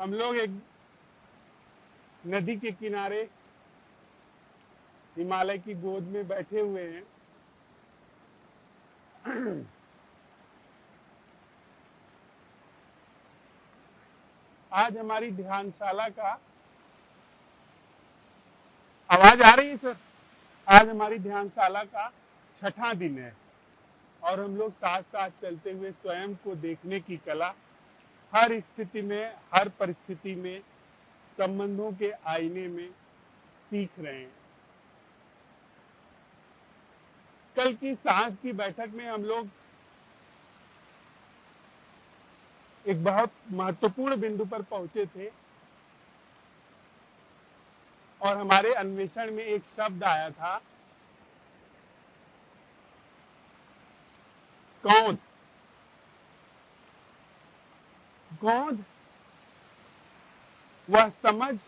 हम लोग एक नदी के किनारे हिमालय की गोद में बैठे हुए हैं। आज हमारी ध्यानशाला का आवाज आ रही है सर? आज हमारी ध्यानशाला का छठा दिन है और हम लोग साथ साथ चलते हुए स्वयं को देखने की कला हर स्थिति में, हर परिस्थिति में, संबंधों के आईने में सीख रहे हैं। कल की सांझ की बैठक में हम लोग एक बहुत महत्वपूर्ण बिंदु पर पहुंचे थे और हमारे अन्वेषण में एक शब्द आया था, कौंध। कौंध वह समझ,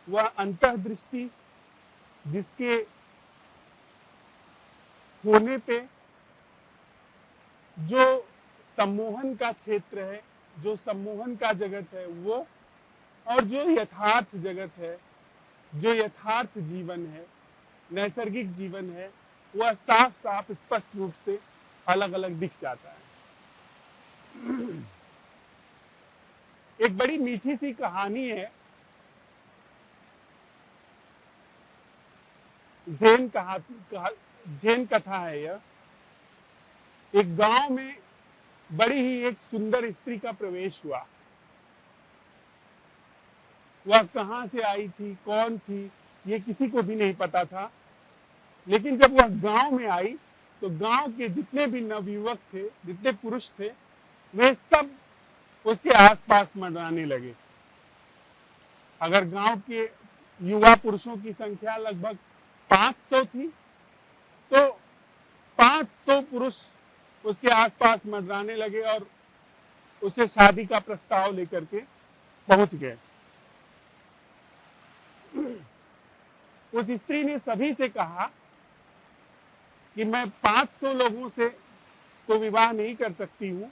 वह अंतर्दृष्टि जिसके होने पे जो सम्मोहन का क्षेत्र है, जो सम्मोहन का जगत है वो, और जो यथार्थ जगत है, जो यथार्थ जीवन है, नैसर्गिक जीवन है, वह साफ साफ स्पष्ट रूप से अलग अलग दिख जाता है। एक बड़ी मीठी सी कहानी है, जैन कथा है यह। एक गांव में बड़ी ही एक सुंदर स्त्री का प्रवेश हुआ। वह कहां से आई थी, कौन थी, ये किसी को भी नहीं पता था। लेकिन जब वह गांव में आई तो गांव के जितने भी नवयुवक थे, जितने पुरुष थे, वे सब उसके आसपास मंडराने लगे। अगर गांव के युवा पुरुषों की संख्या लगभग 500 थी तो 500 पुरुष उसके आसपास मंडराने लगे और उसे शादी का प्रस्ताव लेकर के पहुंच गए। उस स्त्री ने सभी से कहा कि मैं 500 लोगों से तो विवाह नहीं कर सकती हूं,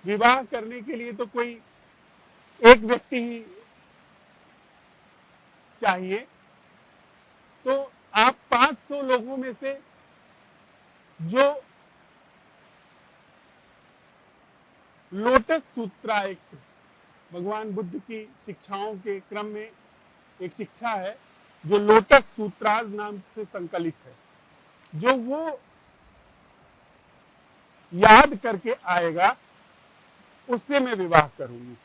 विवाह करने के लिए तो कोई एक व्यक्ति ही चाहिए, तो आप 500 लोगों में से जो लोटस सूत्रा, एक भगवान बुद्ध की शिक्षाओं के क्रम में एक शिक्षा है जो लोटस सूत्राज नाम से संकलित है, जो वो याद करके आएगा उससे मैं विवाह करूंगी।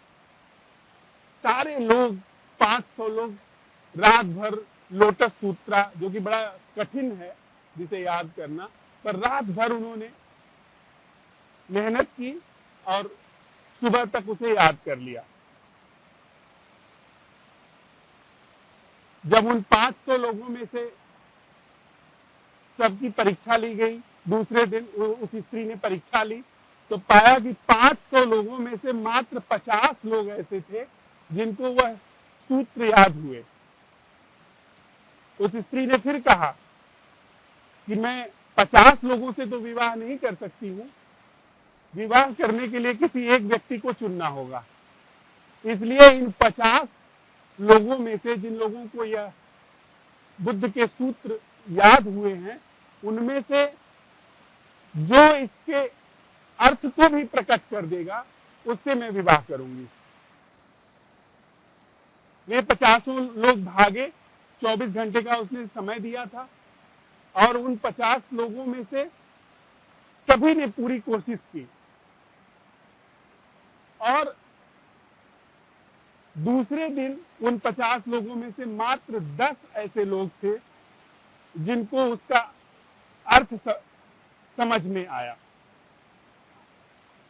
सारे लोग, 500 लोग रात भर लोटस सूत्रा, जो कि बड़ा कठिन है जिसे याद करना, पर रात भर उन्होंने मेहनत की और सुबह तक उसे याद कर लिया। जब उन 500 लोगों में से सबकी परीक्षा ली गई, दूसरे दिन उस स्त्री ने परीक्षा ली तो पाया कि 500 लोगों में से मात्र 50 लोग ऐसे थे जिनको वह सूत्र याद हुए। उस स्त्री ने फिर कहा कि मैं 50 लोगों से तो विवाह नहीं कर सकती हूं, विवाह करने के लिए किसी एक व्यक्ति को चुनना होगा। इसलिए इन 50 लोगों में से जिन लोगों को यह बुद्ध के सूत्र याद हुए हैं, उनमें से जो इसके अर्थ को भी प्रकट कर देगा उससे मैं विवाह करूंगी। वे 50 लोग भागे, 24 घंटे का उसने समय दिया था और उन 50 लोगों में से सभी ने पूरी कोशिश की और दूसरे दिन उन 50 लोगों में से मात्र 10 ऐसे लोग थे जिनको उसका अर्थ समझ में आया।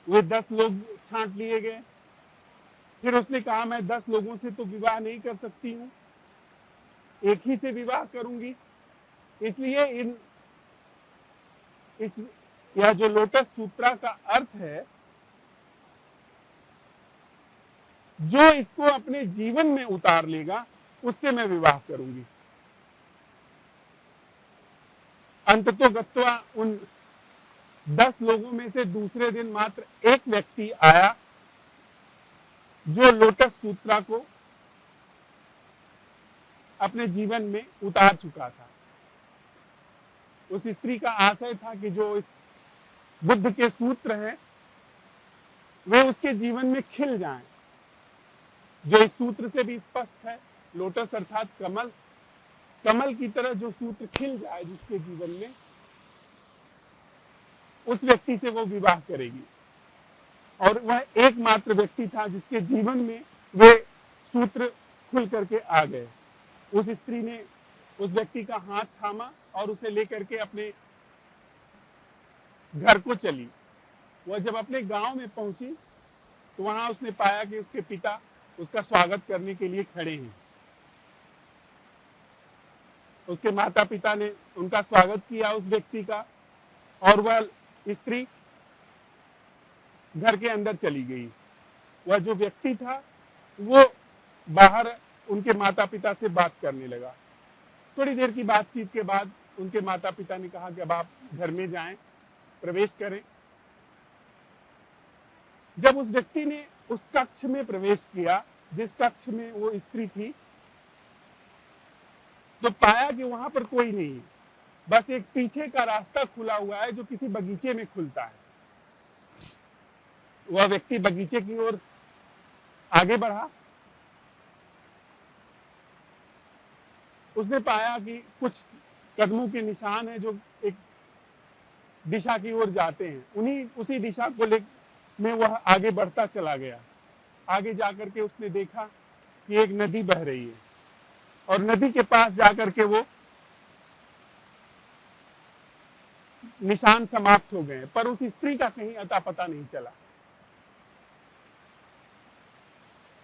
वे 10 लोग छांट लिए गए। फिर उसने कहा मैं 10 लोगों से तो विवाह नहीं कर सकती हूं, एक ही से विवाह करूंगी। इसलिए यह जो लोटस सूत्रा का अर्थ है, जो इसको अपने जीवन में उतार लेगा उससे मैं विवाह करूंगी। अंततोगत्वा उन 10 लोगों में से दूसरे दिन मात्र एक व्यक्ति आया जो लोटस सूत्रा को अपने जीवन में उतार चुका था। उस स्त्री का आशय था कि जो इस बुद्ध के सूत्र हैं वे उसके जीवन में खिल जाएं, जो इस सूत्र से भी स्पष्ट है। लोटस अर्थात कमल, कमल की तरह जो सूत्र खिल जाए जिसके जीवन में, उस व्यक्ति से वो विवाह करेगी। और वह एकमात्र व्यक्ति था जिसके जीवन में वे सूत्र खुल करके आ गए। उस स्त्री ने उस व्यक्ति का हाथ थामा और उसे लेकर के अपने घर को चली। वह जब अपने गांव में पहुंची तो वहां उसने पाया कि उसके पिता उसका स्वागत करने के लिए खड़े हैं। उसके माता पिता ने उनका स्वागत किया उस व्यक्ति का, और वह स्त्री घर के अंदर चली गई। वह जो व्यक्ति था वो बाहर उनके माता पिता से बात करने लगा। थोड़ी देर की बातचीत के बाद उनके माता पिता ने कहा कि अब आप घर में जाएं, प्रवेश करें। जब उस व्यक्ति ने उस कक्ष में प्रवेश किया जिस कक्ष में वो स्त्री थी, तो पाया कि वहां पर कोई नहीं है, बस एक पीछे का रास्ता खुला हुआ है जो किसी बगीचे में खुलता है। वह व्यक्ति बगीचे की ओर आगे बढ़ा। उसने पाया कि कुछ कदमों के निशान हैं जो एक दिशा की ओर जाते हैं। उसी दिशा को ले में वह आगे बढ़ता चला गया। आगे जाकर के उसने देखा कि एक नदी बह रही है, और नदी के पास जाकर के वो निशान समाप्त हो गए, पर उस स्त्री का कहीं अता पता नहीं चला।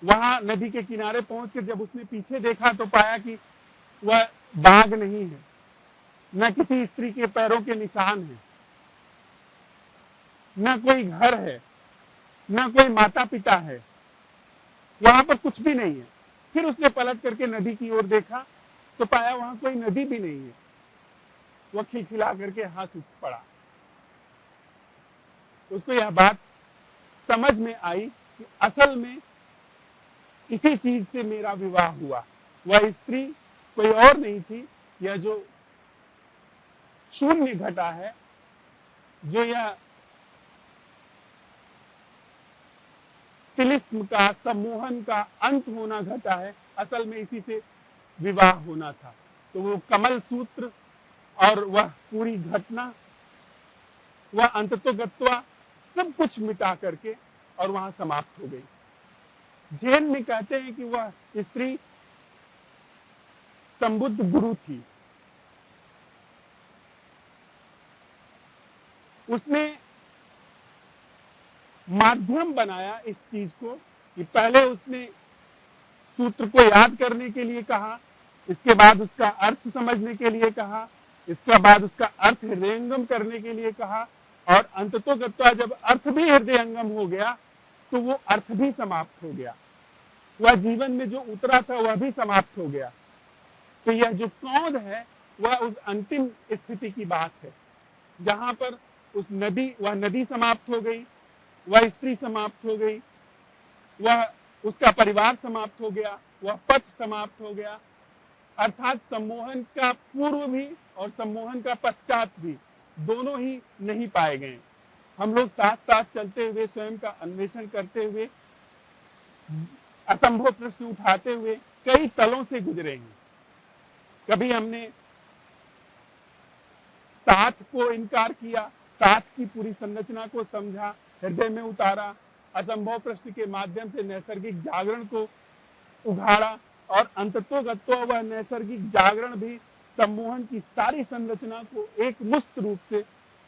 वहां नदी के किनारे पहुंचकर जब उसने पीछे देखा तो पाया कि वह बाग नहीं है, न किसी स्त्री के पैरों के निशान है, न कोई घर है, न कोई माता पिता है, वहां पर कुछ भी नहीं है। फिर उसने पलट करके नदी की ओर देखा तो पाया वहां कोई नदी भी नहीं है। वह खिलखिला करके हंस पड़ा। उसको यह बात समझ में आई कि असल में इसी चीज से मेरा विवाह हुआ। वह स्त्री कोई और नहीं थी, यह जो शून्य घटा है, जो यह तिलिस्म का, सम्मोहन का अंत होना घटा है, असल में इसी से विवाह होना था। तो वो कमल सूत्र और वह पूरी घटना, वह अंततोगत्वा सब कुछ मिटा करके और वहां समाप्त हो गई। जैन में कहते हैं कि वह स्त्री संबुद्ध गुरु थी। उसने माध्यम बनाया इस चीज को कि पहले उसने सूत्र को याद करने के लिए कहा, इसके बाद उसका अर्थ समझने के लिए कहा, इसके बाद उसका अर्थ हृदयंगम करने के लिए कहा, और अंततोगत्वा जब अर्थ भी हृदयंगम हो गया तो वो अर्थ भी समाप्त हो गया। वह जीवन में जो उतरा था वह भी समाप्त हो गया। तो यह जो कौंध है वह उस अंतिम स्थिति की बात है, जहां पर वह नदी समाप्त हो गई, वह स्त्री समाप्त हो गई, वह उसका परिवार समाप्त हो गया, वह पथ समाप्त हो गया। अर्थात सम्मोहन का पूर्व भी और सम्मोहन का पश्चात भी दोनों ही नहीं पाए गए। हम लोग साथ साथ चलते हुए, स्वयं का अन्वेषण करते हुए, असंभव प्रश्न उठाते हुए कई तलों से गुजरे हैं। कभी हमने साथ को इनकार किया, साथ की पूरी संरचना को समझा, हृदय में उतारा, असंभव प्रश्न के माध्यम से नैसर्गिक जागरण को उघाड़ा, और अंततोगत्वा वह नैसर्गिक जागरण भी सम्मोहन की सारी संरचना को एक मुक्त रूप से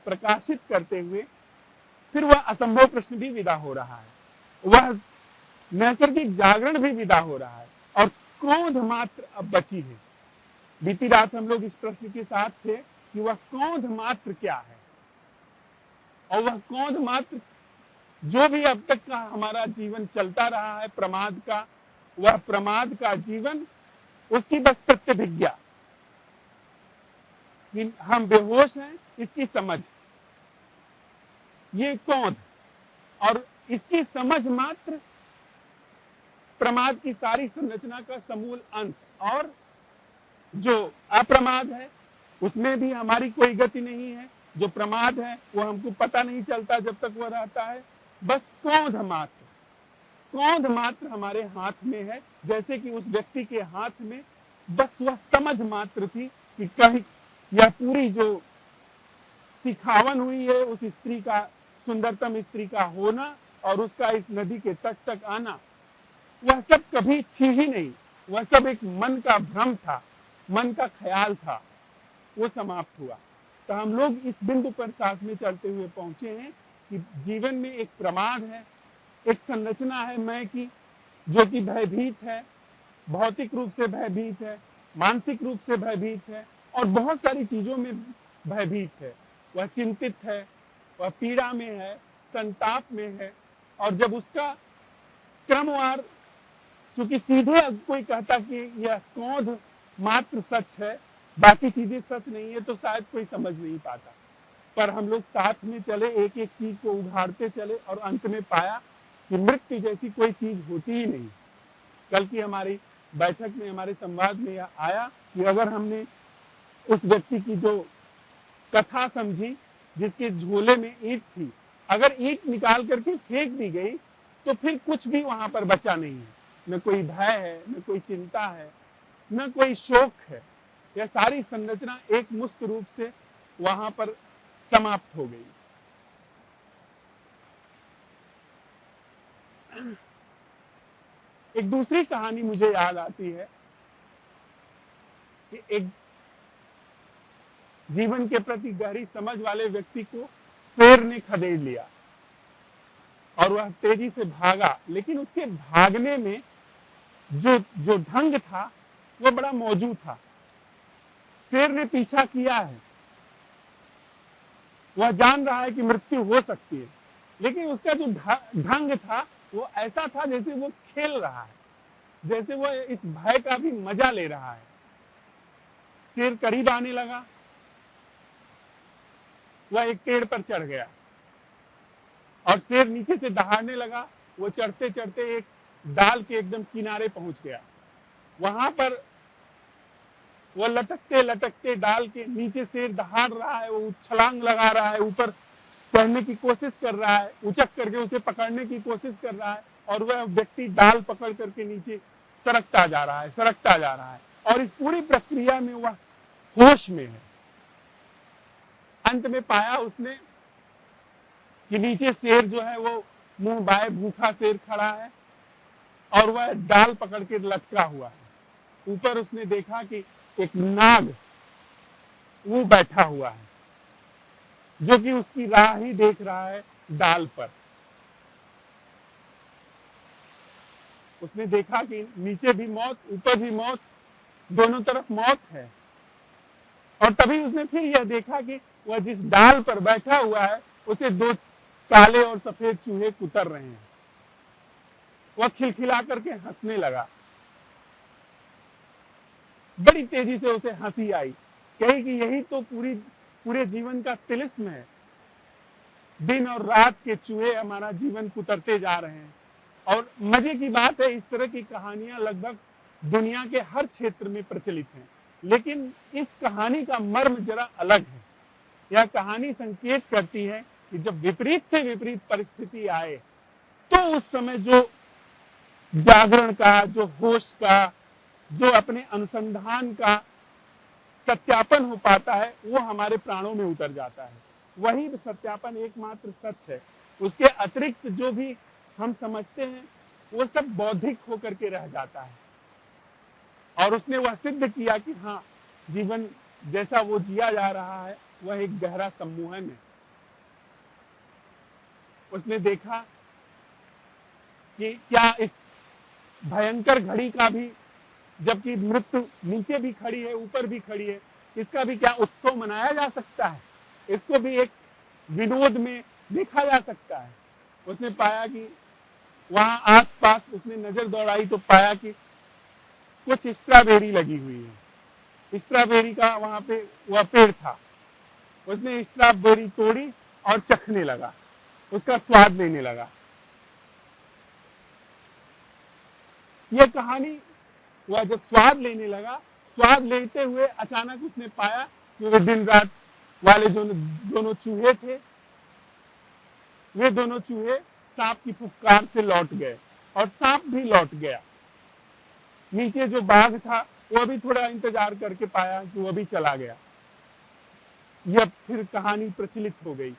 प्रकाशित करते हुए फिर वह असंभव प्रश्न भी विदा हो रहा है, वह नैसर्गिक जागरण भी विदा हो रहा है, और क्रोध मात्र अब बची है। बीती रात हम लोग इस प्रश्न के साथ थे कि वह क्रोध मात्र क्या है, और वह क्रोध मात्र जो भी अब तक का हमारा जीवन चलता रहा है प्रमाद का, वह प्रमाद का जीवन, उसकी बस प्रतिभिज्ञा कि हम बेहोश हैं, इसकी समझ, ये क्रोध, और इसकी समझ मात्र प्रमाद की सारी संरचना का समूल अंत। और जो अप्रमाद है उसमें भी हमारी कोई गति नहीं है। जो प्रमाद है वो हमको पता नहीं चलता जब तक वह रहता है। बस कौंध मात्र हमारे हाथ में है, जैसे कि उस व्यक्ति के हाथ में बस वह समझ मात्र थी कि कहीं यह पूरी जो सिखावन हुई है उस स्त्री का, सुंदरतम स्त्री का होना और उसका इस नदी के तट तक आना, वह सब कभी थी ही नहीं। वह सब एक मन का भ्रम था, मन का ख्याल था, वो समाप्त हुआ। तो हम लोग इस बिंदु पर साथ में चलते हुए पहुंचे हैं कि जीवन में एक प्रमाद है, एक संरचना है मैं की, जो कि भयभीत है, भौतिक रूप से भयभीत है, मानसिक रूप से भयभीत है और बहुत सारी चीजों में भयभीत है। वह चिंतित है, वह पीड़ा में है, संताप में है। और जब उसका क्रमवार, चूंकि सीधे कोई कहता कि यह कौंध मात्र सच है, बाकी चीजें सच नहीं है, तो शायद कोई समझ नहीं पाता। पर हम लोग साथ में चले, एक एक चीज को उघाड़ते चले और अंत में पाया कि मृत्यु जैसी कोई चीज होती ही नहीं। कल की हमारी बैठक में, हमारे संवाद में यह आया कि अगर हमने उस व्यक्ति की जो कथा समझी जिसके झोले में ईंट थी, अगर ईंट निकाल करके फेंक दी गई तो फिर कुछ भी वहां पर बचा नहीं है। न कोई भय है, न कोई चिंता है, न कोई शोक है। यह सारी संरचना एक मुक्त रूप से वहां पर समाप्त हो गई। एक दूसरी कहानी मुझे याद आती है कि एक जीवन के प्रति गहरी समझ वाले व्यक्ति को शेर ने खदेड़ लिया और वह तेजी से भागा, लेकिन उसके भागने में जो जो ढंग था वह बड़ा मौजूद था। शेर ने पीछा किया है, वह जान रहा है कि मृत्यु हो सकती है, लेकिन उसका जो ढंग था वो ऐसा था जैसे वो खेल रहा है, जैसे वो इस भय का भी मजा ले रहा है। शेर करीब आने लगा, वह एक पेड़ पर चढ़ गया और शेर नीचे से दहाड़ने लगा। वो चढ़ते चढ़ते एक डाल के एकदम किनारे पहुंच गया। वहां पर वो लटकते लटकते डाल के नीचे शेर दहाड़ रहा है, वो छलांग लगा रहा है, ऊपर चढ़ने की कोशिश कर रहा है, उचक करके उसे पकड़ने की कोशिश कर रहा है और वह व्यक्ति डाल पकड़ करके नीचे सरकता जा रहा है, सरकता जा रहा है और इस पूरी प्रक्रिया में वह होश में है। अंत में पाया उसने कि नीचे शेर जो है वो मुंह बाए भूखा शेर खड़ा है और वह डाल पकड़ के लटका हुआ है। ऊपर उसने देखा कि एक नाग वो बैठा हुआ है जो कि उसकी राह ही देख रहा है डाल पर। उसने देखा कि नीचे भी मौत, ऊपर भी मौत, दोनों तरफ मौत है। और तभी उसने फिर यह देखा कि वह जिस डाल पर बैठा हुआ है उसे दो काले और सफेद चूहे कुतर रहे हैं। वह खिलखिला करके हंसने लगा, बड़ी तेजी से उसे हंसी आई, कही कि यही तो पूरे जीवन का तिलिस्म है। दिन और रात के चूहे हमारा जीवन कुतरते जा रहे हैं। और मजे की बात है, इस तरह की कहानियां लगभग दुनिया के हर क्षेत्र में प्रचलित हैं, लेकिन इस कहानी का मर्म जरा अलग है। यह कहानी संकेत करती है कि जब विपरीत से विपरीत परिस्थिति आए तो उस समय जो जागरण का, जो होश का, जो अपने अनुसंधान का सत्यापन हो पाता है वो हमारे प्राणों में उतर जाता है। वही सत्यापन एकमात्र सच है। उसके अतिरिक्त जो भी हम समझते हैं वो सब बौद्धिक होकर के रह जाता है। और उसने वह सिद्ध किया कि हाँ, जीवन जैसा वो जिया जा रहा है वह एक गहरा सम्मोहन है। उसने देखा कि क्या इस भयंकर घड़ी का भी, जबकि मृत्यु नीचे भी खड़ी है ऊपर भी खड़ी है, इसका भी क्या उत्सव मनाया जा सकता है, इसको भी एक विनोद में देखा जा सकता है। उसने पाया कि वहां आसपास उसने नजर दौड़ाई तो पाया कि कुछ स्ट्रॉबेरी लगी हुई है। स्ट्रॉबेरी का वहां पे वह पेड़ था। उसने स्ट्रॉबेरी तोड़ी और चखने लगा, उसका स्वाद लेने लगा। ये कहानी वह जब स्वाद लेने लगा, स्वाद लेते हुए अचानक उसने पाया कि वे दिन रात वाले जो दोनों चूहे थे, वे दोनों चूहे सांप की फुफकार से लौट गए और सांप भी लौट गया। नीचे जो बाघ था वह भी थोड़ा इंतजार करके पाया कि वह भी चला गया। यह फिर कहानी प्रचलित हो गई।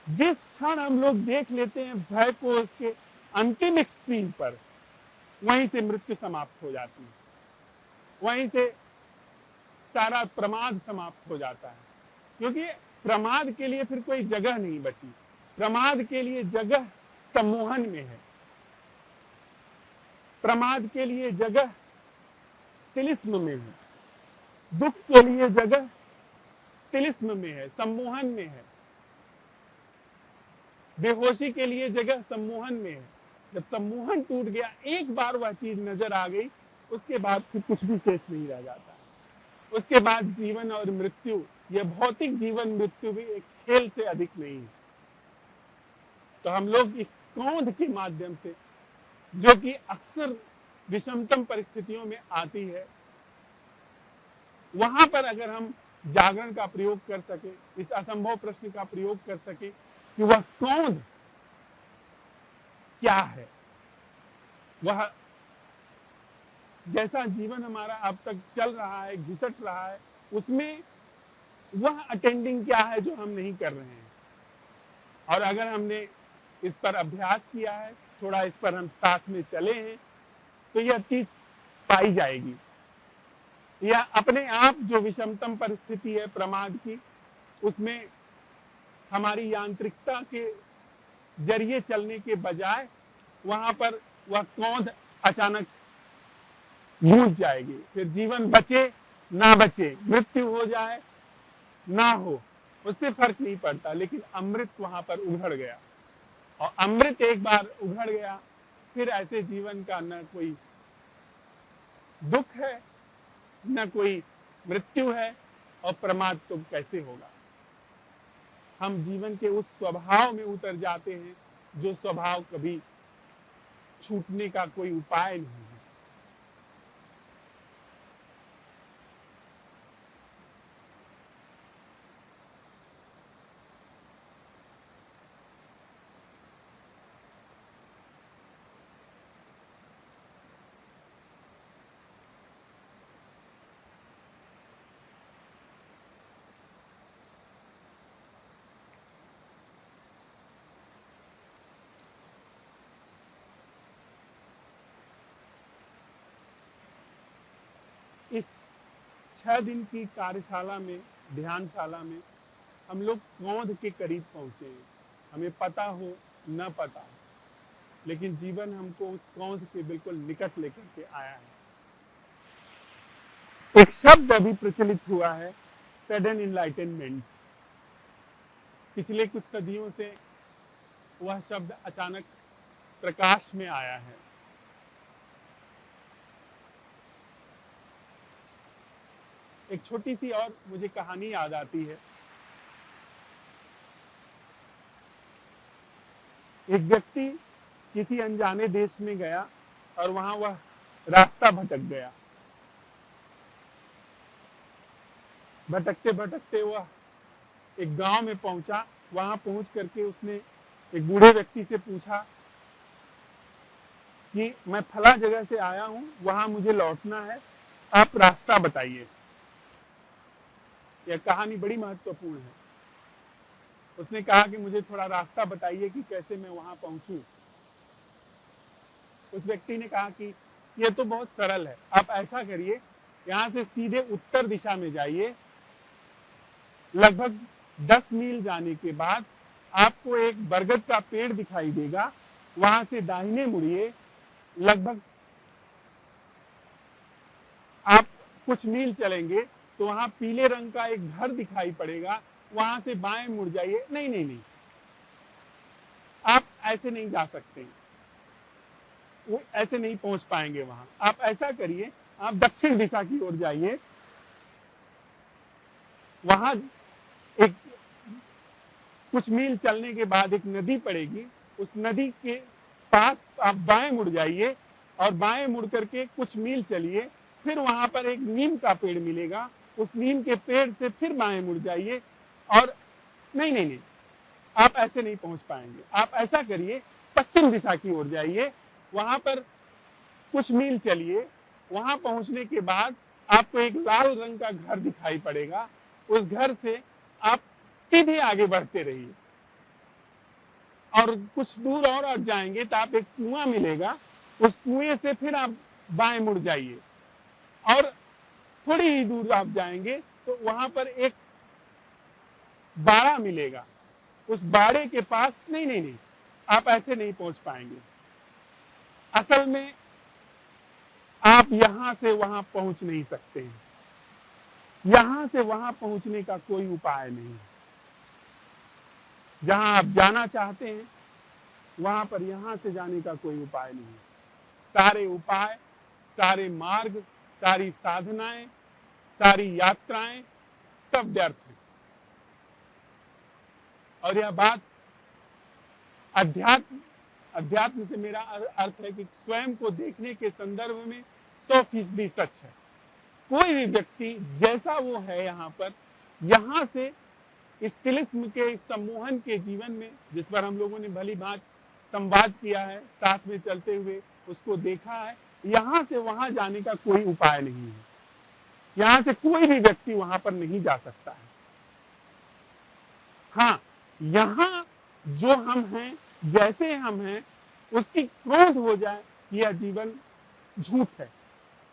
जिस क्षण हम लोग देख लेते हैं भय को उसके अंतिम एक्सट्रीम पर, वहीं से मृत्यु समाप्त हो जाती है, वहीं से सारा प्रमाद समाप्त हो जाता है। क्योंकि प्रमाद के लिए फिर कोई जगह नहीं बची। प्रमाद के लिए जगह सम्मोहन में है, प्रमाद के लिए जगह तिलिस्म में है, दुख के लिए जगह तिलिस्म में है, सम्मोहन में है, बेहोशी के लिए जगह सम्मोहन में है। जब सम्मोहन टूट गया, एक बार वह चीज नजर आ गई, उसके बाद फिर कुछ भी शेष नहीं रह जाता। उसके बाद जीवन और मृत्यु, यह भौतिक जीवन मृत्यु भी एक खेल से अधिक नहीं है। तो हम लोग इस क्रोध के माध्यम से, जो कि अक्सर विषमतम परिस्थितियों में आती है, वहां पर अगर हम जागरण का प्रयोग कर सके, इस असंभव प्रश्न का प्रयोग कर सके कि वह क्रोध क्या है, वह जैसा जीवन हमारा अब तक चल रहा है, घिसट रहा है, उसमें वह अटेंडिंग क्या है जो हम नहीं कर रहे हैं। और अगर हमने इस पर अभ्यास किया है, थोड़ा इस पर हम साथ में चले हैं, तो यह चीज पाई जाएगी। यह अपने आप जो विषमतम परिस्थिति है प्रमाद की, उसमें हमारी यांत्रिकता के जरिए चलने के बजाय वहां पर वह क्रोध अचानक गूंज जाएगी। फिर जीवन बचे ना बचे, मृत्यु हो जाए ना हो, उससे फर्क नहीं पड़ता, लेकिन अमृत वहां पर उघड़ गया। और अमृत एक बार उघड़ गया, फिर ऐसे जीवन का न कोई दुख है, न कोई मृत्यु है, और प्रमाद तो कैसे होगा। हम जीवन के उस स्वभाव में उतर जाते हैं जो स्वभाव कभी छूटने का कोई उपाय नहीं है। इस 6 दिन की कार्यशाला में, ध्यानशाला में, हम लोग क्रोध के करीब पहुंचे हैं। हमें पता हो न पता हो, लेकिन जीवन हमको उस क्रोध के बिल्कुल निकट लेकर के आया है। एक शब्द अभी प्रचलित हुआ है, सडन इनलाइटनमेंट। पिछले कुछ सदियों से वह शब्द अचानक प्रकाश में आया है। एक छोटी सी और मुझे कहानी याद आती है। एक व्यक्ति किसी अनजाने देश में गया और वहां वह रास्ता भटक गया। भटकते भटकते वह एक गांव में पहुंचा। वहां पहुंच करके उसने एक बूढ़े व्यक्ति से पूछा कि मैं फला जगह से आया हूं, वहां मुझे लौटना है, आप रास्ता बताइए। यह कहानी बड़ी महत्वपूर्ण है। उसने कहा कि मुझे थोड़ा रास्ता बताइए कि कैसे मैं वहां पहुंचूं। उस व्यक्ति ने कहा कि यह तो बहुत सरल है, आप ऐसा करिए, यहां से सीधे उत्तर दिशा में जाइए, लगभग 10 मील जाने के बाद आपको एक बरगद का पेड़ दिखाई देगा, वहां से दाहिने मुड़िए, लगभग आप कुछ मील चलेंगे तो वहां पीले रंग का एक घर दिखाई पड़ेगा, वहां से बाएं मुड़ जाइए। नहीं नहीं नहीं, आप ऐसे नहीं जा सकते, वो ऐसे नहीं पहुंच पाएंगे वहां। आप ऐसा करिए, आप दक्षिण दिशा की ओर जाइए, वहां एक कुछ मील चलने के बाद एक नदी पड़ेगी, उस नदी के पास आप बाएं मुड़ जाइए और बाएं मुड़ करके कुछ मील चलिए, फिर वहां पर एक नीम का पेड़ मिलेगा, उस नीम के पेड़ से फिर बाएं मुड़ जाइए और नहीं नहीं नहीं, आप ऐसे नहीं पहुंच पाएंगे। आप ऐसा करिए, पश्चिम दिशा की ओर जाइए, वहां पर कुछ मील चलिए, वहां पहुंचने के बाद आपको एक लाल रंग का घर दिखाई पड़ेगा। उस घर से आप सीधे आगे बढ़ते रहिए और कुछ दूर और जाएंगे तो आप एक कुआं मिलेगा, उस कुएं से फिर आप बाएं मुड़ जाइए और थोड़ी ही दूर आप जाएंगे तो वहां पर एक बाड़ा मिलेगा। उस बाड़े के पास नहीं नहीं नहीं, आप ऐसे नहीं पहुंच पाएंगे। असल में आप यहां से वहां पहुंच नहीं सकते हैं, यहां से वहां पहुंचने का कोई उपाय नहीं है। जहां आप जाना चाहते हैं वहां पर यहां से जाने का कोई उपाय नहीं है। सारे उपाय, सारे मार्ग, सारी साधनाएं, सारी यात्राएं सब व्यर्थ हैं। और यह बात अध्यात्म से मेरा अर्थ है कि स्वयं को देखने के संदर्भ में 100% सच है। कोई भी व्यक्ति जैसा वो है यहाँ पर, यहाँ से इस तिलिस्म के, इस सम्मोहन के जीवन में, जिस पर हम लोगों ने भली भांति संवाद किया है, साथ में चलते हुए उसको देखा है, यहाँ से वहां जाने का कोई उपाय नहीं है। यहाँ से कोई भी व्यक्ति वहां पर नहीं जा सकता है। हाँ, यहाँ जो हम हैं, जैसे हम हैं, उसकी क्रोध हो जाए, यह जीवन झूठ है,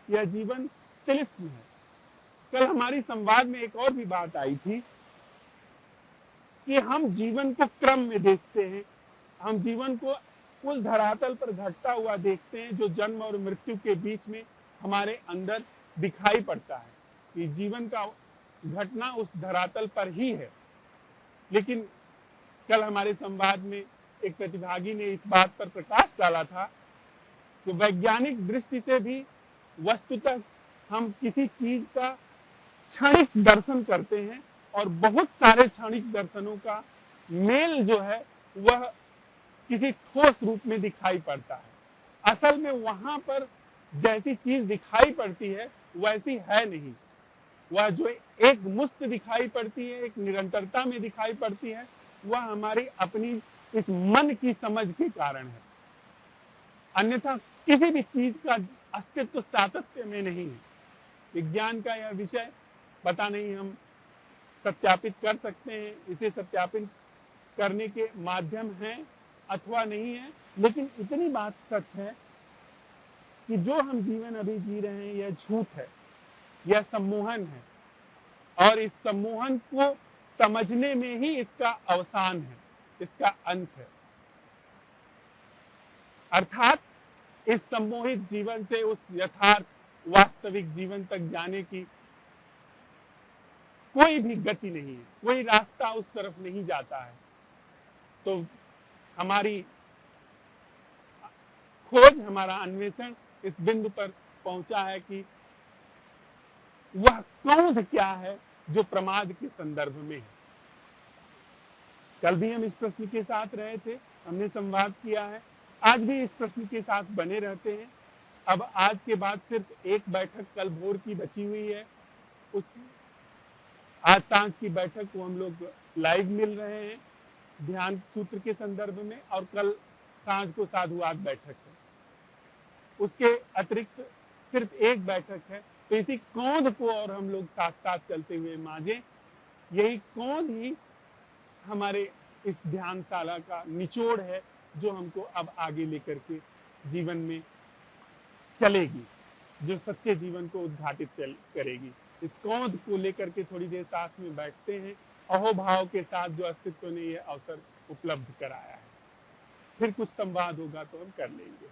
यह जीवन तिलिस्म है। कल हमारी संवाद में एक और भी बात आई थी कि हम जीवन को क्रम में देखते हैं, हम जीवन को उस धरातल पर घटता हुआ देखते हैं जो जन्म और मृत्यु के बीच में हमारे अंदर दिखाई पड़ता है। ये जीवन का घटना उस धरातल पर ही है। लेकिन कल हमारे संवाद में एक प्रतिभागी ने इस बात पर प्रकाश डाला था कि वैज्ञानिक दृष्टि से भी वस्तुतः हम किसी चीज का क्षणिक दर्शन करते हैं और बहुत सारे क्षणिक दर्शनों का मेल जो है वह किसी ठोस रूप में दिखाई पड़ता है। असल में वहां पर जैसी चीज दिखाई पड़ती है वैसी है नहीं। वह जो एक मुस्त दिखाई पड़ती है, एक निरंतरता में दिखाई पड़ती है, वह हमारी अपनी इस मन की समझ के कारण है। अन्यथा किसी भी चीज का अस्तित्व सातत्य में नहीं है। विज्ञान का यह विषय पता नहीं हम सत्यापित कर सकते हैं, इसे सत्यापित करने के माध्यम हैं अथवा नहीं है, लेकिन इतनी बात सच है कि जो हम जीवन अभी जी रहे हैं यह झूठ है, यह सम्मोहन है और इस सम्मोहन को समझने में ही इसका अवसान है, इसका अंत है। अर्थात इस सम्मोहित जीवन से उस यथार्थ वास्तविक जीवन तक जाने की कोई भी गति नहीं है, कोई रास्ता उस तरफ नहीं जाता है। तो हमारी खोज, हमारा अन्वेषण इस बिंदु पर पहुंचा है कि वह क्रोध क्या है जो प्रमाद के संदर्भ में है। कल भी हम इस प्रश्न के साथ रहे थे, हमने संवाद किया है, आज भी इस प्रश्न के साथ बने रहते हैं। अब आज के बाद सिर्फ एक बैठक कल भोर की बची हुई है, उस आज सांझ की बैठक को हम लोग लाइव मिल रहे हैं ध्यान सूत्र के संदर्भ में, और कल सांझ को साधुवाद बैठक है। उसके अतिरिक्त सिर्फ एक बैठक है। तो इसी क्रोध को और हम लोग साथ साथ चलते हुए मांझे, यही क्रोध ही हमारे इस ध्यानशाला का निचोड़ है जो हमको अब आगे लेकर के जीवन में चलेगी, जो सच्चे जीवन को उद्घाटित करेगी। इस क्रोध को लेकर के थोड़ी देर साथ में बैठते हैं, अहोभाव के साथ जो अस्तित्व ने यह अवसर उपलब्ध कराया है। फिर कुछ संवाद होगा तो हम कर लेंगे।